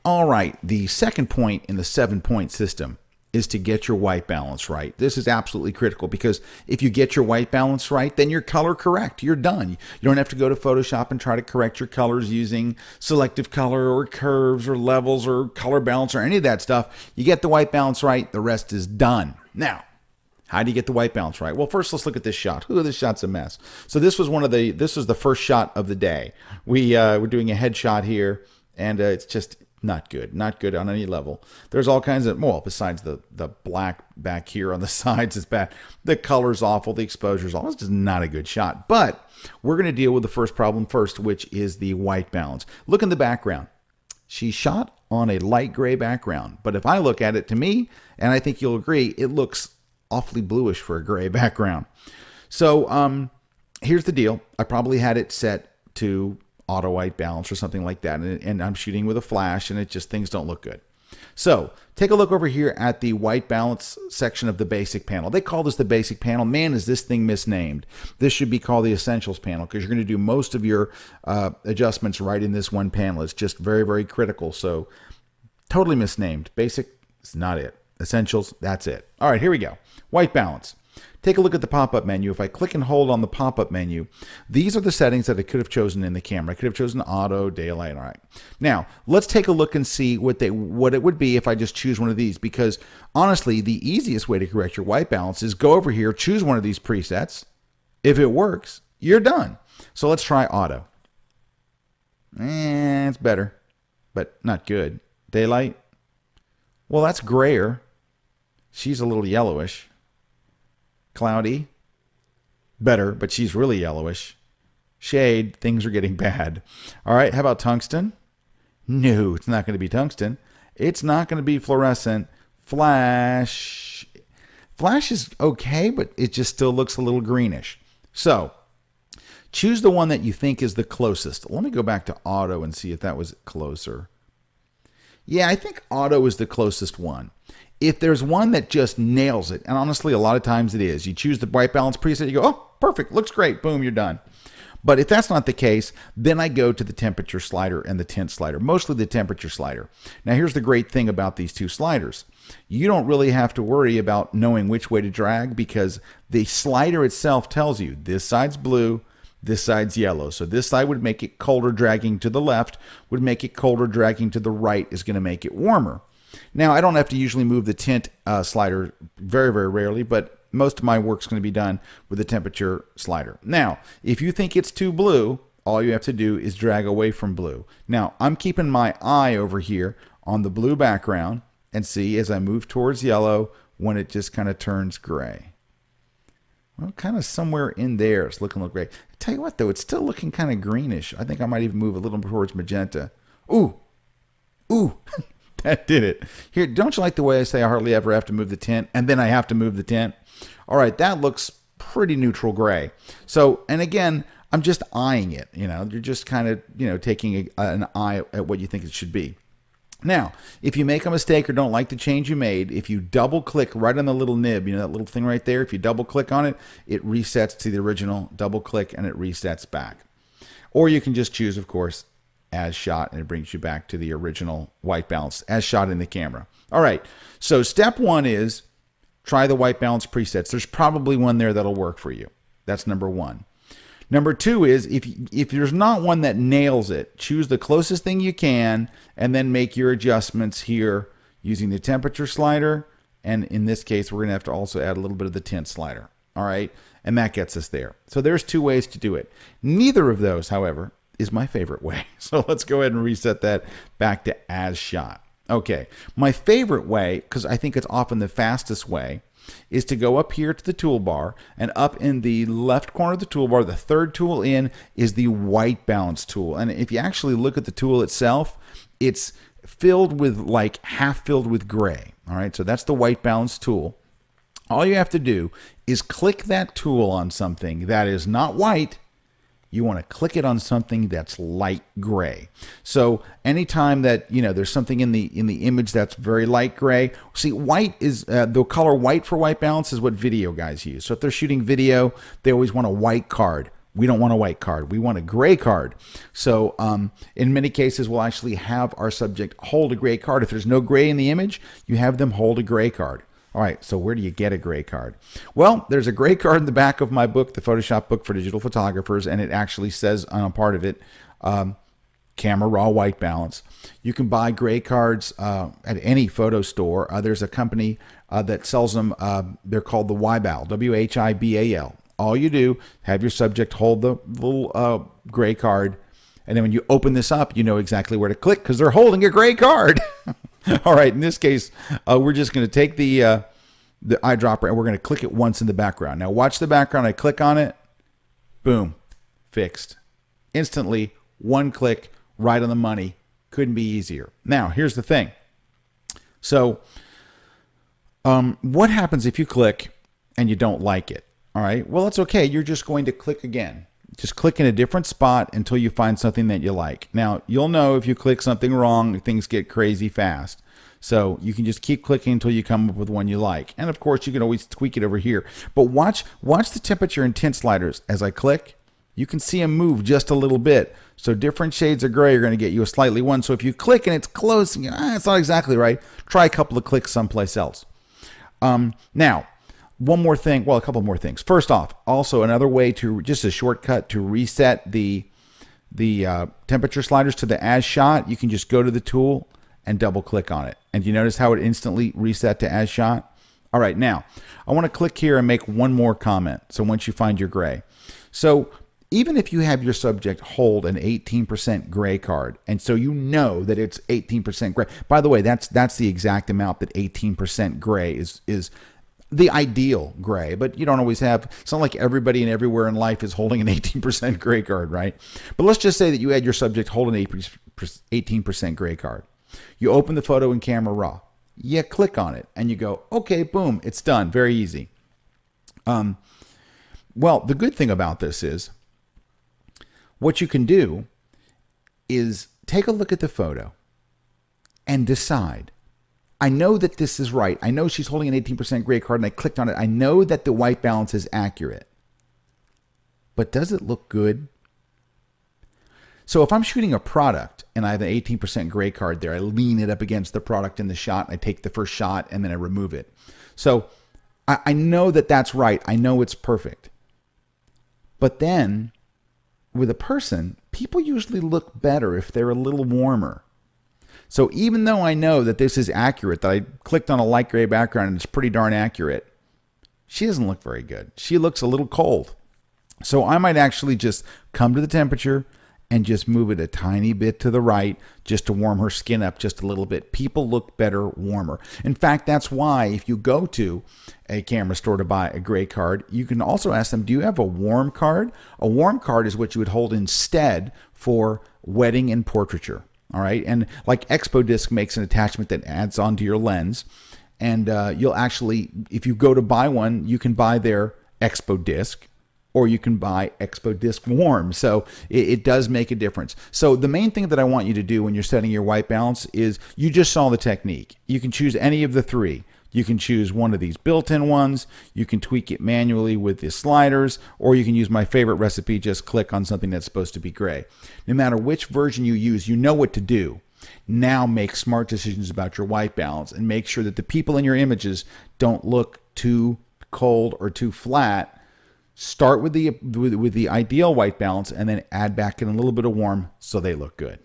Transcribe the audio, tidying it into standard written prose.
All right, the second point in the 7-point system is to get your white balance right. This is absolutely critical because if you get your white balance right, then you're color correct. You're done. You don't have to go to Photoshop and try to correct your colors using selective color or curves or levels or color balance or any of that stuff. You get the white balance right, the rest is done. Now, how do you get the white balance right? Well, first let's look at this shot. Ooh, this shot's a mess. So this was this was the first shot of the day. We're doing a headshot here, and it's just not good. Not good on any level. There's all kinds of, well, besides the black back here on the sides is bad. The color's awful. The exposure's awful. It's just not a good shot. But we're going to deal with the first problem first, which is the white balance. Look in the background. She shot on a light gray background. But if I look at it, to me, and I think you'll agree, it looks awfully bluish for a gray background. So here's the deal. I probably had it set to auto white balance or something like that, and I'm shooting with a flash, and it just, things don't look good. So take a look over here at the white balance section of the basic panel. They call this the basic panel. Man, is this thing misnamed. This should be called the essentials panel because you're going to do most of your adjustments right in this one panel. It's just very, very critical. So totally misnamed. Basic is not it. Essentials, that's it. All right, here we go. White balance. Take a look at the pop-up menu. If I click and hold on the pop-up menu, these are the settings that I could have chosen in the camera. I could have chosen auto, daylight. All right. Now, let's take a look and see what it would be if I just choose one of these, because honestly, the easiest way to correct your white balance is go over here, choose one of these presets. If it works, you're done. So let's try auto. It's better, but not good. Daylight. Well, that's grayer. She's a little yellowish. Cloudy, better, but she's really yellowish. Shade, things are getting bad. All right, how about tungsten? No, it's not going to be tungsten. It's not going to be fluorescent. Flash. Flash is okay, but it just still looks a little greenish. So choose the one that you think is the closest. Let me go back to auto and see if that was closer. Yeah, I think auto is the closest one. If there's one that just nails it, and honestly, a lot of times it is, you choose the white balance preset, you go, oh, perfect, looks great, boom, you're done. But if that's not the case, then I go to the temperature slider and the tint slider, mostly the temperature slider. Now, here's the great thing about these two sliders. You don't really have to worry about knowing which way to drag because the slider itself tells you this side's blue, this side's yellow. So this side would make it colder, dragging to the left, would make it colder, dragging to the right is going to make it warmer. Now, I don't have to usually move the tint slider very, very rarely, but most of my work's going to be done with the temperature slider. Now, if you think it's too blue, all you have to do is drag away from blue. Now, I'm keeping my eye over here on the blue background and see as I move towards yellow when it just kind of turns gray. Well, kind of somewhere in there it's looking great. I tell you what, though, it's still looking kind of greenish. I think I might even move a little towards magenta. Ooh, ooh. That did it. Here, don't you like the way I say I hardly ever have to move the tint, and then I have to move the tint? All right, that looks pretty neutral gray. So, and again, I'm just eyeing it. You know, you're just kind of, you know, taking an eye at what you think it should be. Now, if you make a mistake or don't like the change you made, if you double click right on the little nib, you know, that little thing right there, if you double click on it, it resets to the original, double click, and it resets back. Or you can just choose, of course, as shot, and it brings you back to the original white balance as shot in the camera. All right, so step one is try the white balance presets. There's probably one there that'll work for you. That's number one. Number two is if there's not one that nails it, choose the closest thing you can and then make your adjustments here using the temperature slider. And in this case, we're going to have to also add a little bit of the tint slider. All right, and that gets us there. So there's two ways to do it. Neither of those, however, is my favorite way. So let's go ahead and reset that back to as shot. Okay, my favorite way, because I think it's often the fastest way, is to go up here to the toolbar, and up in the left corner of the toolbar, the third tool in is the white balance tool. And if you actually look at the tool itself, it's filled with, like, half filled with gray. All right, so that's the white balance tool. All you have to do is click that tool on something that is not white. You want to click it on something that's light gray. So anytime that, you know, there's something in the image that's very light gray, see, white is the color white for white balance is what video guys use. So if they're shooting video, they always want a white card. We don't want a white card. We want a gray card. So in many cases, we'll actually have our subject hold a gray card. If there's no gray in the image, you have them hold a gray card. All right, so where do you get a gray card? Well, there's a gray card in the back of my book, the Photoshop book for digital photographers, and it actually says on a part of it, camera raw white balance. You can buy gray cards at any photo store. There's a company that sells them. They're called the Wibal, W-H-I-B-A-L. All you do, have your subject hold the little gray card, and then when you open this up, you know exactly where to click because they're holding a gray card. All right, in this case, we're just going to take the eyedropper and we're going to click it once in the background. Now watch the background. I click on it. Boom. Fixed. Instantly, one click, right on the money. Couldn't be easier. Now, here's the thing. So what happens if you click and you don't like it? All right, well, it's okay. You're just going to click again. Just click in a different spot until you find something that you like. Now, you'll know if you click something wrong, things get crazy fast. So you can just keep clicking until you come up with one you like. And of course, you can always tweak it over here. But watch the temperature and tint sliders. As I click, you can see them move just a little bit. So different shades of gray are going to get you a slightly one. So if you click and it's close, and it's not exactly right, try a couple of clicks someplace else. Now, one more thing, well, a couple more things. First off, also another way to, just a shortcut to reset the temperature sliders to the as shot, you can just go to the tool and double click on it. And you notice how it instantly reset to as shot? All right, now, I want to click here and make one more comment. So once you find your gray. So even if you have your subject hold an 18% gray card, and so you know that it's 18% gray. By the way, that's the exact amount that 18% gray is the ideal gray, but you don't always have, it's not like everybody and everywhere in life is holding an 18% gray card, right? But let's just say that you had your subject hold an 18% gray card. You open the photo in Camera Raw. You click on it and you go, okay, boom, it's done. Very easy. Well, the good thing about this is what you can do is take a look at the photo and decide, I know that this is right. I know she's holding an 18% gray card and I clicked on it. I know that the white balance is accurate. But does it look good? So if I'm shooting a product and I have an 18% gray card there, I lean it up against the product in the shot and I take the first shot and then I remove it. So I know that that's right. I know it's perfect. But then with a person, people usually look better if they're a little warmer. So even though I know that this is accurate, that I clicked on a light gray background and it's pretty darn accurate, she doesn't look very good. She looks a little cold. So I might actually just come to the temperature and just move it a tiny bit to the right just to warm her skin up just a little bit. People look better warmer. In fact, that's why if you go to a camera store to buy a gray card, you can also ask them, do you have a warm card? A warm card is what you would hold instead for wedding and portraiture. All right, and like Expo Disc makes an attachment that adds onto your lens, and you'll actually, if you go to buy one, you can buy their Expo Disc, or you can buy Expo Disc Warm. So it does make a difference. So the main thing that I want you to do when you're setting your white balance is, you just saw the technique. You can choose any of the three. You can choose one of these built-in ones. You can tweak it manually with the sliders, or you can use my favorite recipe, just click on something that's supposed to be gray. No matter which version you use, you know what to do. Now make smart decisions about your white balance and make sure that the people in your images don't look too cold or too flat. Start with the ideal white balance and then add back in a little bit of warm so they look good.